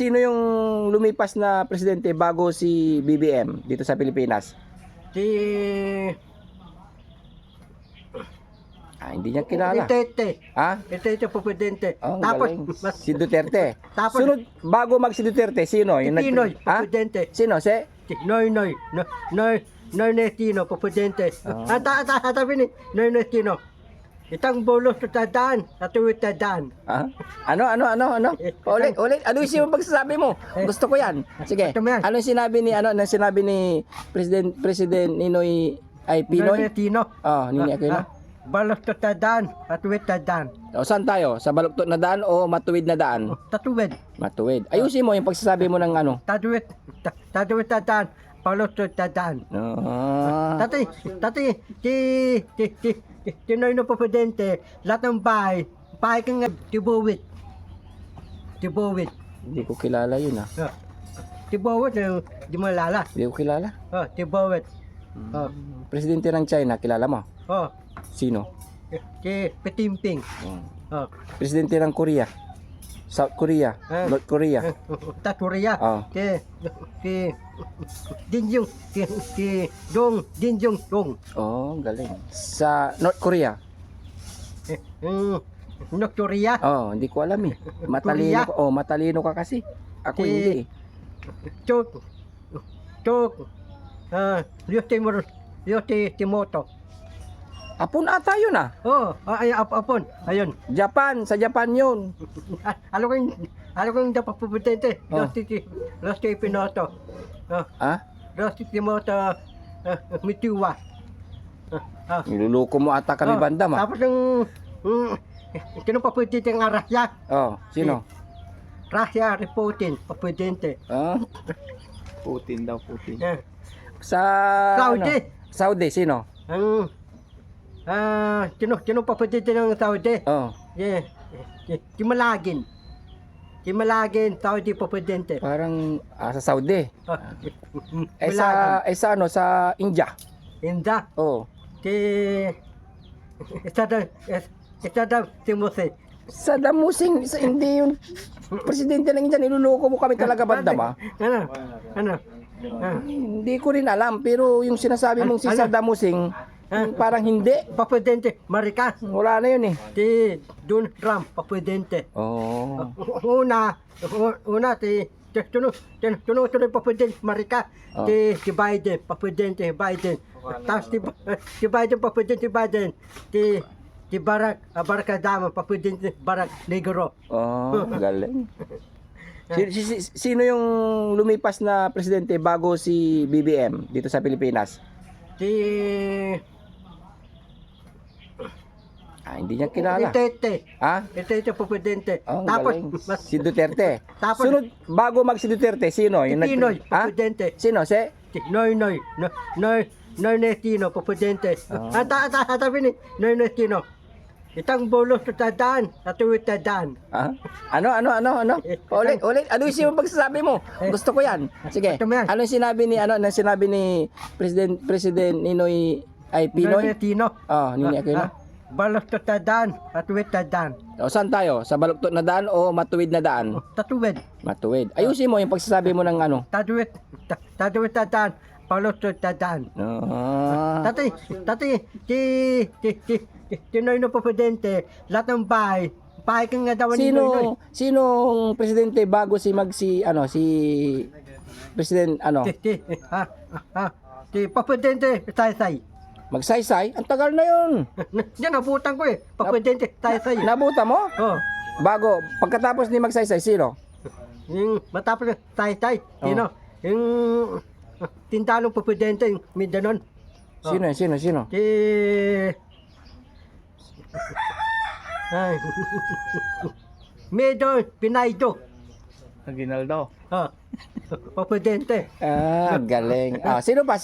Sino yung lumipas na presidente bago si BBM dito sa Pilipinas? Si Hindi niya kilala. Duterte. Ha? Duterte po presidente. Oh, Tapos galing. Si Duterte. Tapos- Sunod, bago mag si Duterte, sino? si Yung Pinoy po Ha? presidente. Sino? Si? Si Noy Nestino po presidente. Oh. Sabi ni Noy Nestino. Itang bolos sa tadaan, sa tuwid tadaan. Ha? Ano? Ulit. Ano yung pagsasabi mo? Gusto ko yan. Sige. Ito mo yan. Ano yung sinabi ni President Ninoy ay Noy Pinoy? Nestino. Oh, Ninoy Aquino. Bolos sa tadaan, sa tuwid tadaan. O, saan tayo? Sa baluktot na daan o matuwid na daan? Sa tuwid. Matuwid. Ayusin mo yung pagsasabi mo ng ano. Tatuwid tadaan. Bolos sa tadaan. Tati, Tinoy na po presidente, lahat ng bahay kang tibuwit. Hindi ko kilala yun Tibuwit, di mo lala. Hindi ko kilala. Tibuwit. Presidente ng China, kilala mo? Sino? Si Petimping. Presidente ng Korea. South Korea. North Korea. Taturia. Oh. Si Dinjong. Si Dinjong Dong. Oh, galing. Sa North Korea. North Korea. Oh, hindi ko alam eh. Matalino ka. Oh, matalino ka kasi. Ako Si- hindi eh. Tok. Rio Timoto. Apon ata yun Apon. Ayun. Japan, sa Japan yun. Alam ko yung dapat puputente. Oh. Los Pinoto. Ha? Los Timoto. Mitiwa. Niluluko mo ata kami bandam Tapos yung sino paputente ng Russia? Oh, sino? Russia Putin, paputente. Putin daw, Putin. Sa Saudi. Saudi, sino? Sino paputente ng Saudi? Oh, Kimalagin, Saudi paputente. parang sa Saudi. Malagin. Sa India. Inda. Oh. Saddam Timothy. Saddam Hussein, hindi yung presidente ng India, niluluko mo kami talaga bandam Ano? Hindi ko rin alam, pero yung sinasabi mong si Ano? Saddam Hussein, parang hindi. Papudente, Marika. Wala na yun eh. Si Donald Trump, papudente. Oh. Una, tunod papudente, Marika. Oh. Si Biden, papudente, Biden. Tapos si Biden, papudente, Biden. Si Barack Obama, papudente, Barack Negro. Oh, galing. Sino yung lumipas na presidente bago si BBM dito sa Pilipinas? Si Hindi niya kilala. Duterte. Ha? Duterte papudente. Oh, Tapos, galing. Si Duterte. Tapos- Sunod, bago mag si Duterte, sino? si Pinoy, papudente. Sino? Si? Noy Nestino, papudente. Sabi ni Noy Nestino, itang bolos sa tadaan, sa tuwid tadaan. Ano? Ulit. Ano yung pagsasabi mo? Gusto ko yan. Sige. Ito mo yan. Ano yung sinabi ni President Ninoy ay Noy Pinoy? Nestino. Oh, Ninoy Aquino. Bolos sa tadaan, sa tuwid tadaan. O, saan tayo? Sa baluktot na daan o matuwid na daan? Sa tuwid. Matuwid. Ayusin mo yung pagsasabi mo ng ano. Tatuwid tadaan, bolos sa tadaan. Tati, Noy na papudente, lahat ng bahay kang nga daw ni Noy. Sinong presidente bago si President Si papudente, Saysay. Magsaysay? Ang tagal na yun. Yan, nabutan ko papudente, Saysay. Nabuta mo? Oh, Bago, pagkatapos ni Magsaysay, sino? yung matapos ng Saysay, sino? Yung tintalong papudente, yung Mindanon. Sino? Si... Ay. Medon, Pinaydo. Aguinaldo. Papudente. Galing. Sino pa?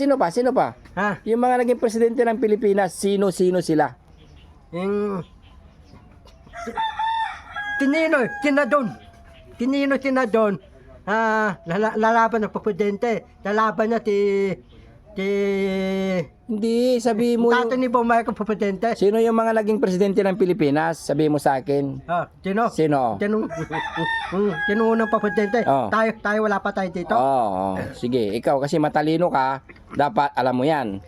Ha? Yung mga naging presidente ng Pilipinas, sino sila? Yung... Tinino, lalaban ng papudente. Lalaban niya ti Hindi, sabi mo dati yung, ni Bumay ko presidente. sino yung mga naging presidente ng Pilipinas? Sabi mo sa akin. Sino? Sino? Sino unang presidente? Oh. Tayo wala pa tayo dito. Oo, sige. Ikaw kasi matalino ka, dapat alam mo yan.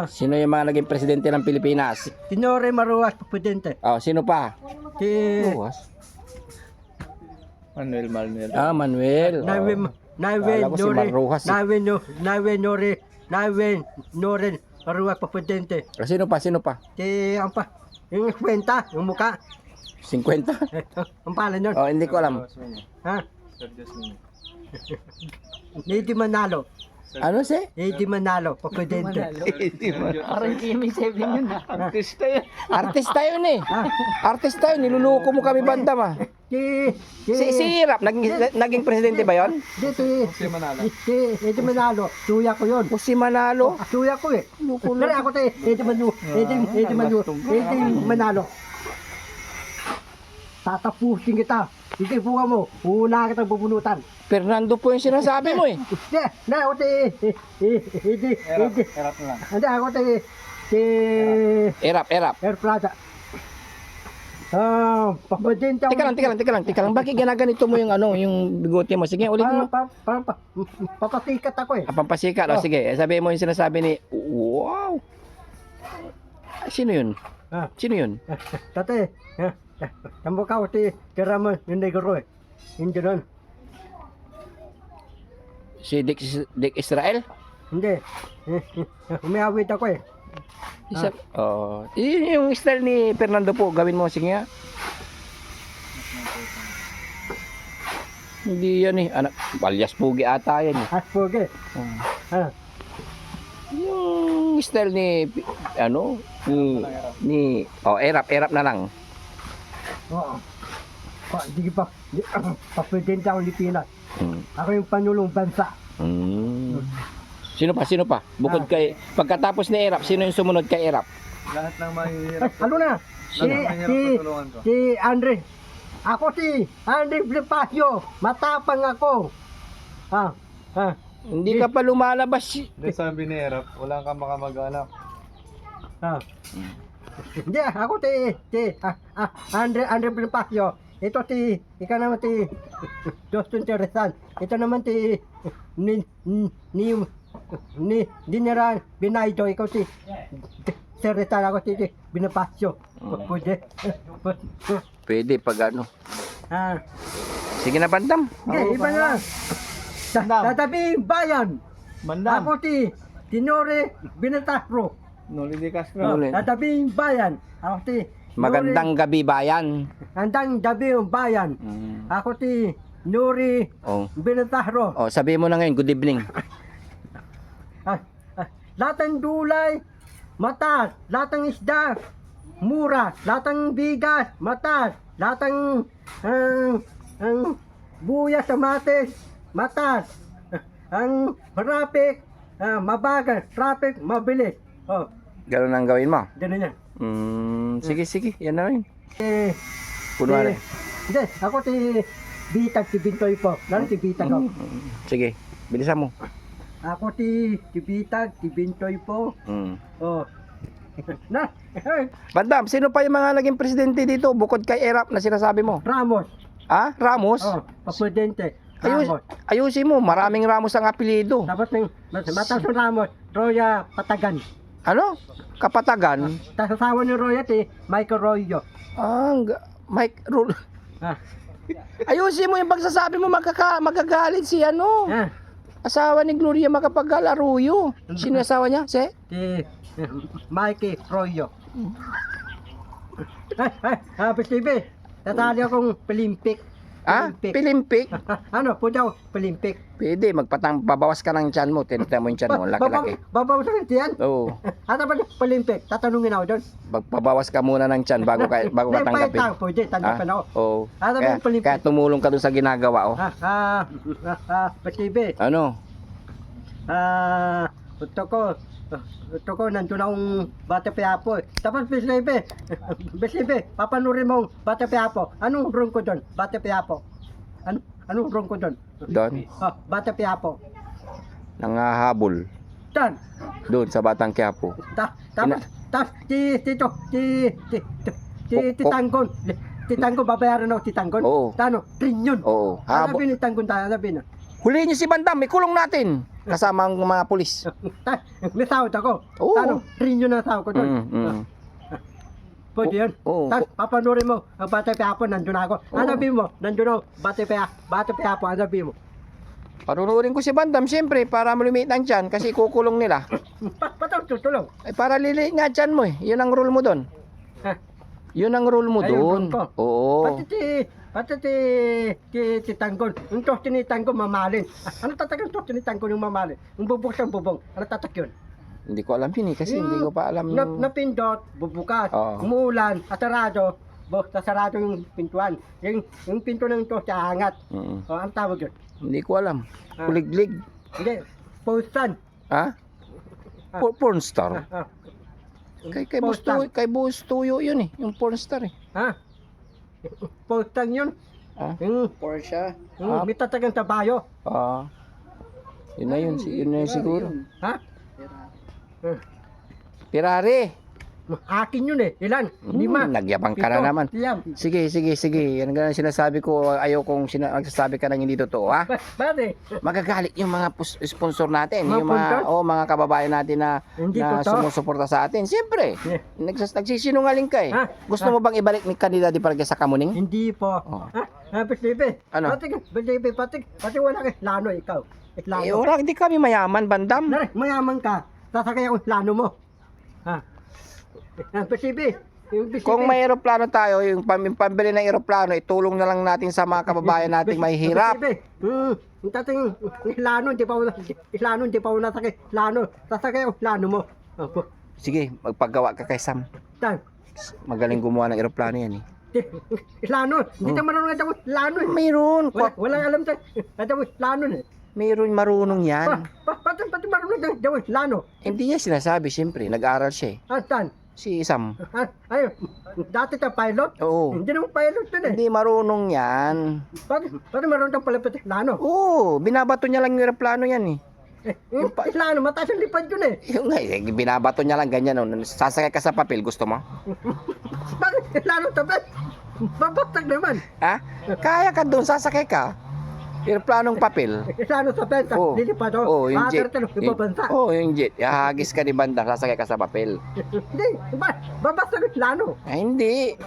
Sino yung mga naging presidente ng Pilipinas? Tinore Maruas presidente. Oh, sino pa? Ti Manuel. Manuel. Kala ko si Marrojas, eh. Nawen Nore Maruas presidente. Sino pa? Sino pa? Ti ang pa yung kwenta, yung muka. 50? Ang pala nun. Oh, hindi ko alam. Ha? Lady Manalo. Ano si? Lady Manalo, presidente. Parang Jimmy Seven yun. Artista yun. Artista yun eh. Artista yun. Niluluko mo kami bandam ah. Si Irap, naging presidente ba yun? Si Manalo, suya ko yun. O si Manalo? Suya ko eh. Pero ako tayo, Lady Manalo. Tatapusin kita. Hindi bunga mo, hula kita bubunutan. Fernando po yung sinasabi mo eh. Hindi, ako tayo, Erap na lang. hindi ako tayo, Irap. Air Plaza. Papadente ako. Teka lang. Bakit ginaganito mo yung yung bigote mo? Sige, ulit mo. Papasikat ako eh. Pampasikat. O sige, sabihin mo yung sinasabi ni, wow. Sino yun? Sino yun? Tate, tambo ka uti kiraman yung negro eh. Hindi nun. Si Dick Israel? Hindi. Umiawit ako eh. Yung style ni Fernando po, gawin mo. Sige nga. Hindi yan eh. Anak, Balyas Pugi ata yan eh. Aspoge. Yung style ni Erap na lang. Oo. Sige pa. Papresidente ako Pilipinas. Ako yung panulong bansa. Sino pa? Bukod kay, pagkatapos ni Erap, sino yung sumunod kay Erap? Lahat ng mahihirap. Ano na? Tutulungan ko. Si Andre. Ako si Andre Bonifacio. Matapang ako. Hindi ka pa lumalabas. Hindi sabi ni Erap, wala kang makamag-anak. Hindi, ako Andre Bonifacio. Ito ikaw naman Justin Teresan. Ito naman General Binaydo. Ikaw Teresan, ako Bonifacio. Pwede pag ano. Ah. Sige na bandam. Okay, iba na. Tatabi bayan. Bandam. Ako Tinore Binataro. Noli de Castro. Tatabi bayan. Ako Magandang gabi bayan. Andang gabi yung bayan. Ako Nuri Binataro. Sabi mo na ngayon, good evening. Lahat ng dulay, mataas. Lahat ng isda, mura. Lahat ng bigas, mataas. Lahat ng buya sa mates, mataas. Ang traffic, mabagal. Traffic, mabilis. Ganun ang gawin mo. Ganun yan. Sige. Yan na rin. Kunwari. Hindi, ako Bitag, Bintoy po. Lalo Bitag ako. Sige, bilisan mo. Ako Bitag, Bintoy po. Bandam, sino pa yung mga naging presidente dito bukod kay Erap na sinasabi mo? Ramos. Ramos? Presidente. Ramos. Ayusin mo, maraming Ramos ang apelido. Tapos mataas ng Ramos, Roya Patagan. Ano? Kapatagan? Tapos asawa ni Roya, Michael Royo. Mike Rule. Ayusin mo yung pagsasabi mo, magagalit si asawa ni Gloria Macapagal Arroyo. Sino yung asawa niya? Si Mikey Royo. Pesibe, tatali akong Pilimpik. Pilimpik? Punta ako Pilimpik. Pwede, pabawas ka ng tiyan mo. Tinita mo yung tiyan mo, laki-laki. Babawas ka ng tiyan? Oo. Ano ba Pilimpik? Tatanungin ako doon. Pabawas ka muna ng tiyan bago ka tanggapin. Pwede, tanggapin ako. Oo. Ano ba Pilimpik? Kaya tumulong ka doon sa ginagawa, Pesibe. Ano? Gusto ko, nandun akong Bata Piapo. Tapos, Besibe, papanurin mo Bata Piapo. Anong room ko doon? Bata Piapo. Anong room ko doon? Doon? Bata Piapo. Nangahabol. Saan? Doon sa Batang Quiapo. Tapos Titanggon. Titanggon, babayaran ako Titanggon. Oo. Tano? Trilyon. Oo. Hanapin ni Tanggon tayo, hanapin na. Huliin niyo si Bandam, may kulong natin. Kasama ang mga pulis. May sahod ako. Oo. Tano? Trilyon na sahod ko doon. Pwede yun. Oo. Tapos papanurin mo, ang Bata Quiapo, nandun ako. Oo. Hanapin mo, nandun ako. Bata Quiapo, hanapin mo. Panunurin ko si Bandam, siyempre, para malumiit ang tiyan, kasi kukulong nila. Patang tutulong. Ay, para liliit nga tiyan mo eh. Yun ang rule mo doon. Ha? Yun ang rule mo Ayun, doon. rule ko. Oo. Pati ti Tanggon. Yung toste ni Tanggon mamalin. Ano tatak yung toste ni Tanggon yung mamalin? Yung bubuk siyang bubong. Ano tatak yun? Hindi ko alam yun eh, kasi hindi ko pa alam yung... Napindot, bubukas, Oo. umuulan, asarado. Sasarado yung pintuan. Yung pinto ng toste aangat. Mm. O, ang tawag yun? Hindi ko alam. Kuliglig. Hindi, postan. Ha? Porn star. Postan. Kay Boss Tuyo yun eh, yung porn star eh. Ha? Postan yun. Ha? Yung Porsche. may tatagang tabayo. Ah. Yun na yun, yun na yun siguro. Ha? Ferrari. Akin yun eh. Ilan? 5. Nagyabang ka na naman. Sige. Yan ang sinasabi ko. Ayaw kong nagsasabi ka ng hindi totoo, ha? Bakit? Magagalit yung mga sponsor natin, Mga yung mga sponsor? mga kababayan natin na Hindi na totoo. sumusuporta sa atin. Siyempre, Yeah. nagsisinungaling ka eh. Ha? Gusto mo bang ibalik ni kandidato di para sa Kamuning? Hindi po. Oh. Bisibe. Ano? Pati wala kang lano ikaw. Eh, Lano. wala, hindi kami mayaman, Bandam. Nare, mayaman ka. Sasakay akong lano mo. Ha? Bisibe. Kung may eroplano tayo, yung pambili ng eroplano, itulong na lang natin sa mga kababayan nating mahihirap. Yung tating lano, hindi pa ako nasakay. Lano. Sasakay akong lano mo. Opo. Sige, magpagawa ka kay Sam. Tan. Magaling gumawa ng eroplano yan eh. Lano. Hindi ka marunong nga daw lano eh. Mayroon. Walang alam tayo. Daw lano eh. Mayroon marunong yan. Pati marunong daw lano. Hindi niya sinasabi, siyempre. Nag-aaral siya eh. Tan. Si Sam. Ayun, dati ka pilot? Oo. Hindi naman pilot yun eh. Hindi marunong yan. Pati marunong kang palapit lano. Oo, binabato niya lang yung eroplano yan eh. Yung lano, mataas ang lipad yun eh. Yung nga, binabato niya lang ganyan. Oh. Sasakay ka sa papel, gusto mo? Bakit lano tabi? Babagtag naman. Ha? Kaya ka doon, sasakay ka. Eroplanong papel. Lano sa penta, Oo. lilipad o. Oo, yung jet. Ibabansa. Oo, yung jet. Hahagis ka ni Bandam, sasakay ka sa papel. Hindi, babagtag yung lano. Ay, hindi.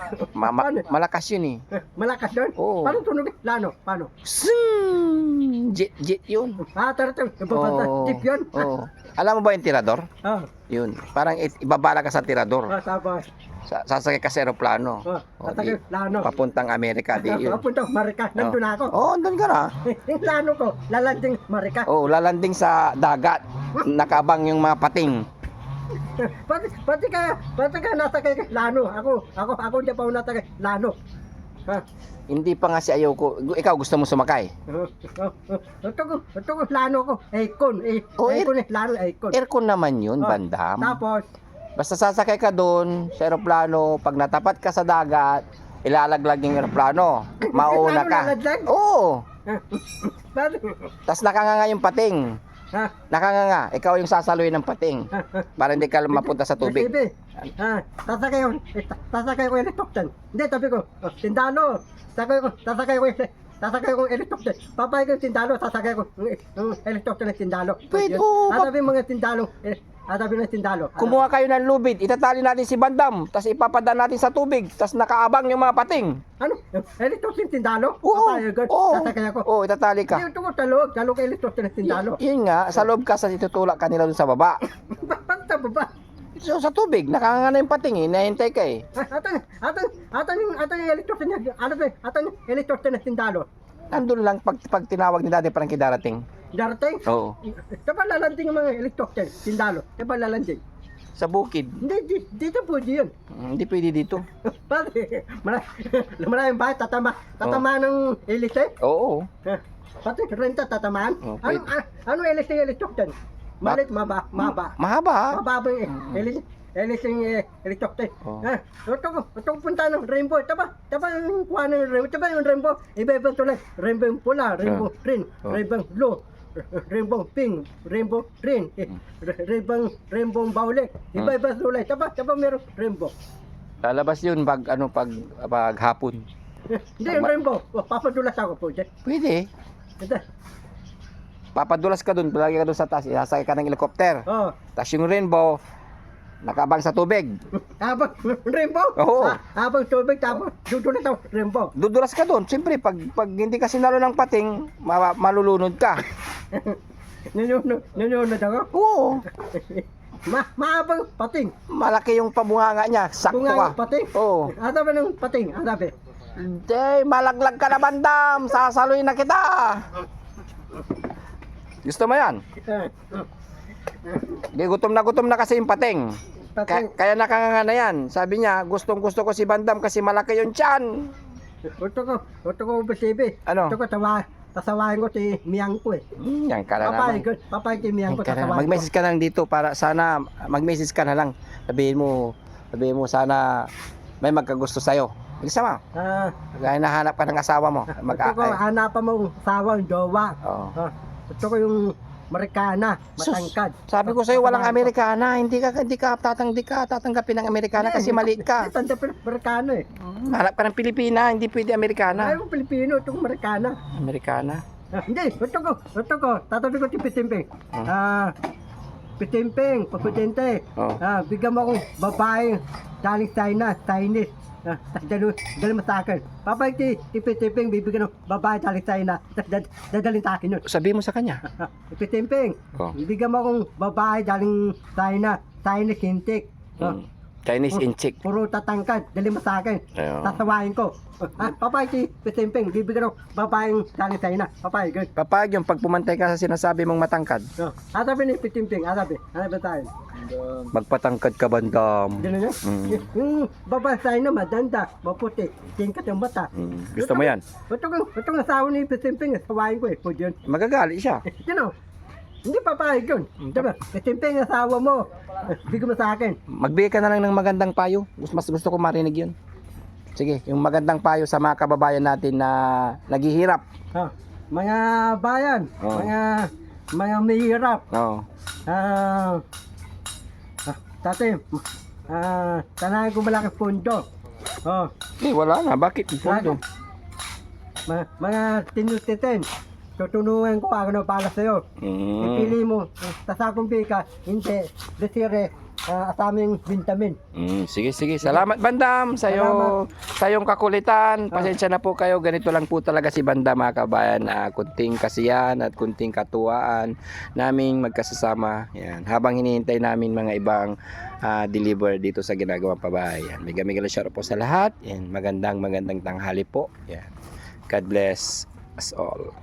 Malakas yun eh. Malakas yun? Oo. Paano tunog yung lano? Paano? Jet yun. Ibabansa. Tip yun? Oo. Alam mo ba yung tirador? Oo. Yun. Parang ibabala ka sa tirador. Tapos, Sasakay ka sa aeroplano. sasakay lano. Papuntang Amerika. Di yun. Papunta Marika, nandun ako. Oo, doon ka na. Yung lano ko, lalanding Marika. Oo, lalanding sa dagat. Nakabang yung mga pating. Pati ka nasakay ka lano. Ako hindi pa ako nasakay lano. Ha? Hindi pa nga si ayaw ko. Ikaw gusto mo sumakay? Ito ko lano ko. Icon. Oh, Icon lano, icon. Aircon naman yun, Bandam. Tapos, Basta sasakay ka doon sa aeroplano, pag natapat ka sa dagat, ilalaglag yung aeroplano. Mauna ka. Lalaglag? Oo. Bakit? Tapos nakanganga yung pating. Ha? Nakanganga. Ikaw yung sasaluhin ng pating. Para hindi ka mapunta sa tubig. Baby, sasakay ko yung helicopter. Hindi, sabi ko, tindalo. Sasakay ko yung helicopter. Papay ko yung tindalo, sasakay ko yung helicopter ng tindalo. Pwede, oo. Sabi mga tindalo, sabi ng tindalo. Kumuha kayo ng lubid, itatali natin si Bandam, tapos ipapadaan natin sa tubig, tapos nakaabang yung mga pating. Ano? Yung helicopter ng tindalo? Oo. Papay ko, Oo. sasakay ako. Oo, itatali ka. Ito ko talog yung helicopter ng tindalo. Yun nga, sa loob ka, sa itutulak ka nila dun sa baba. Bakit sa baba? So, sa tubig, nakanganga na yung pating eh, nahintay ka eh. Atan yung helicopter niya, atan yung helicopter ng tindalo. Nandun lang pag tinawag ni Daddy Frankie darating. Darating? Oo. Diba lalanding yung mga helicopter, tindalo? Diba lalanding? Sa bukid. Hindi, dito po yun. Hindi pwede dito. Pati, maraming bahay, tatama ng elite. Oo. Pati, renta, tatamaan. Oh, Ano elite yung helicopter? Malit, maba. Mahaba. Mababa yung elite yung helicopter. Oh. Ito punta ng rainbow. Taba yung kuha ng rainbow. Taba yung rainbow. Iba-iba tulad. Rainbow yung pula, rainbow green, rainbow blue. rainbow pink, rainbow green, rainbow violet. Iba-iba kulay. Taba meron rainbow. Lalabas yun pag hapon. Hindi yung rainbow. Papadulas ako po dyan. Pwede. Ito. Papadulas ka dun, palagi ka dun sa taas, isasakay ka ng helicopter. Oh. Tapos yung rainbow, nakabang sa tubig. Habang rainbow? Oo. Habang tubig, tapos dudulas ako rainbow. Dudulas ka dun. Siyempre, pag hindi ka sinalo ng pating, malulunod ka. Nanonood ako? Oo. Mahabang pating. Malaki yung pabunganga niya. Sakto Bunga ka. pating. Oo. Ano ba ng pating? Ano ba? Hindi, malaglag ka na bandam. Sasaluin na kita. Gusto mo yan? Di, gutom na kasi yung pating. Pating. Kaya nakanganga na yan. Sabi niya, gustong gusto ko si Bandam kasi malaki yung tiyan. Gusto ko basibi. Ano? Gusto ko tasawahin ko si Miyang ko eh. Yan ka na naman. Papay si Miyang ko Yan ka na naman. tasawahin ko. Mag-message ka lang dito para sana, mag-message ka na lang. Sabihin mo sana may magkagusto sa'yo. Bisa mo. Kaya nahanap ka ng asawa mo. Gusto ko hanapan mo asawa, jowa. Oo. Gusto ko yung Marikana, Sus, matangkad. sabi ko sa'yo, walang Amerikana. Hindi ka tatanggapin ng Amerikana kasi maliit ka. Tanda Marikana eh. Hanap ka ng Pilipina, hindi pwede Amerikana. Ayaw Pilipino, itong Marikana. Amerikana. Hindi, gusto ko, tatabi ko si Pitimping. Pitimping, Presidente. Oh. Bigyan mo akong babae, daling China, Chinese. Dali mo sa akin. Papay si Pitimping, bibigyan ng babae daling China. Dadalhin sa akin yun. Sabi mo sa kanya. Pitimping, Oh. bigyan mo akong babae daling China, Chinese hintik. Chinese in chick. Puro tatangkad, dali mo sa akin. Ayun. Tasawahin ko. Papay si Pitimping, bibigyan ng babaeng daling China. Papay, good. Kapag yung pagpumantay ka sa sinasabi mong matangkad, Asabi ni Pitimping, asabi. Ano ba tayo? magpatangkad ka Bandam. Gano'n yun? Yung babae sa'yo na madanda, maputi, tingkat yung mata. Gusto mo yan? Ito ang asawa ni Pitimping, sawahin ko eh, po yun. Magagali siya. Sino? Hindi papayag yun. Diba? Pitimping asawa mo, bigyan mo sa akin. Magbigay ka na lang ng magandang payo. Mas gusto ko marinig yun. Sige, yung magandang payo sa mga kababayan natin na naghihirap. Mga bayan, Oh. mga mahirap. Oo. Dati, tanahin ko malaki pundo. Wala na. Bakit? Pundo. Mga tinutiten. Tutulungan ko ako na pala sa'yo. Ipili mo, tasakong bika, hindi, desire, asaming vitamin. Sige. Salamat Bandam sa iyong kakulitan. Pasensya na po kayo. Ganito lang po talaga si Bandam, mga kabayan. Kunting kasiyahan at kunting katuwaan naming magkasasama. Yan. Habang hinihintay namin mga ibang deliver dito sa ginagawang pabahay. Yan. Mega shout out po sa lahat. Yan. Magandang tanghali po. Yan. God bless us all.